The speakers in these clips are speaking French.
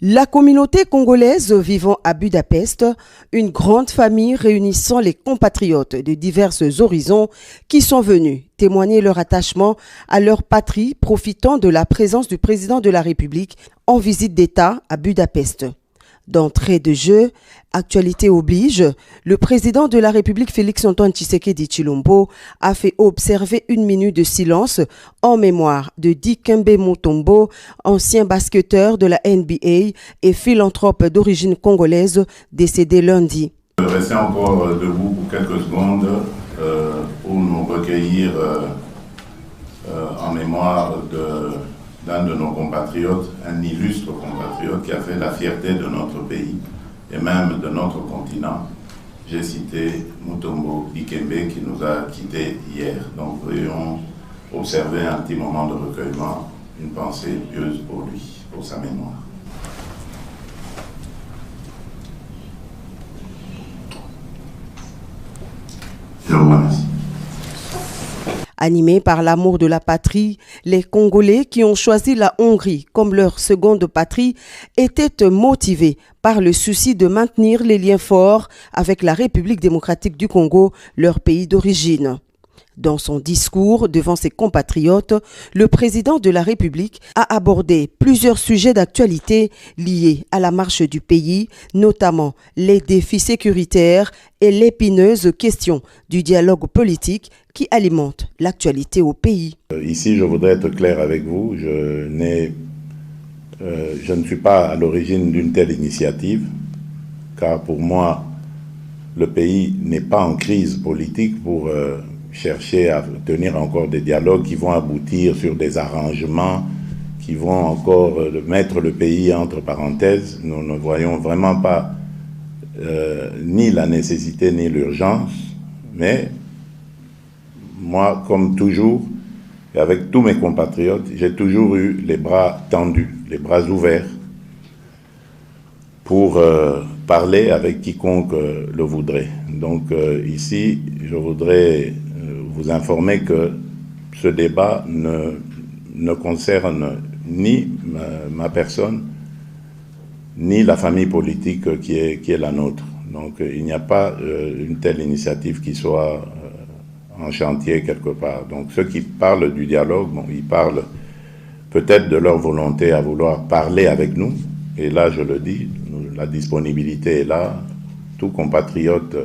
La communauté congolaise vivant à Budapest, une grande famille réunissant les compatriotes de divers horizons qui sont venus témoigner leur attachement à leur patrie, profitant de la présence du président de la République en visite d'État à Budapest. D'entrée de jeu, actualité oblige, le président de la République Félix-Antoine Tshisekedi Tshilombo a fait observer 1 minute de silence en mémoire de Dikembe Mutombo, ancien basketteur de la NBA et philanthrope d'origine congolaise décédé lundi. Restez encore debout pour quelques secondes pour nous recueillir en mémoire d'un de nos compatriotes, un illustre compatriote qui a fait la fierté de notre pays et même de notre continent. J'ai cité Mutombo Dikembe qui nous a quittés hier. Donc veuillons observer un petit moment de recueillement, une pensée pieuse pour lui, pour sa mémoire. Je vous remercie. Animés par l'amour de la patrie, les Congolais qui ont choisi la Hongrie comme leur seconde patrie étaient motivés par le souci de maintenir les liens forts avec la République démocratique du Congo, leur pays d'origine. Dans son discours devant ses compatriotes, le président de la République a abordé plusieurs sujets d'actualité liés à la marche du pays, notamment les défis sécuritaires et l'épineuse question du dialogue politique qui alimente l'actualité au pays. Ici, je voudrais être clair avec vous, je ne suis pas à l'origine d'une telle initiative, car pour moi, le pays n'est pas en crise politique pour chercher à tenir encore des dialogues qui vont aboutir sur des arrangements, qui vont encore mettre le pays entre parenthèses. Nous ne voyons vraiment pas ni la nécessité ni l'urgence, mais moi, comme toujours, et avec tous mes compatriotes, j'ai toujours eu les bras tendus, les bras ouverts pour parler avec quiconque le voudrait. Donc ici, je voudrais vous informer que ce débat ne concerne ni ma personne, ni la famille politique qui est la nôtre. Donc il n'y a pas une telle initiative qui soit en chantier quelque part. Donc ceux qui parlent du dialogue, bon, ils parlent peut-être de leur volonté à vouloir parler avec nous. Et là, je le dis, la disponibilité est là. Tout compatriote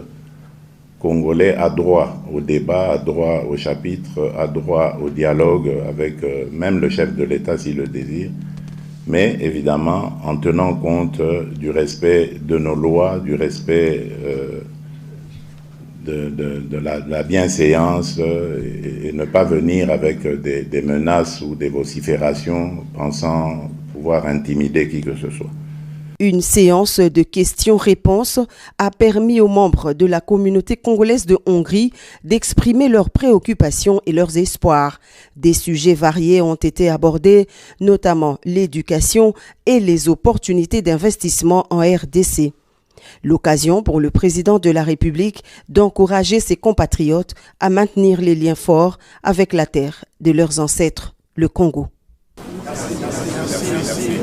congolais a droit au débat, a droit au chapitre, a droit au dialogue avec même le chef de l'État s'il le désire, mais évidemment en tenant compte du respect de nos lois, du respect de la bienséance et ne pas venir avec des menaces ou des vociférations pensant pouvoir intimider qui que ce soit. Une séance de questions-réponses a permis aux membres de la communauté congolaise de Hongrie d'exprimer leurs préoccupations et leurs espoirs. Des sujets variés ont été abordés, notamment l'éducation et les opportunités d'investissement en RDC. L'occasion pour le président de la République d'encourager ses compatriotes à maintenir les liens forts avec la terre de leurs ancêtres, le Congo. Merci.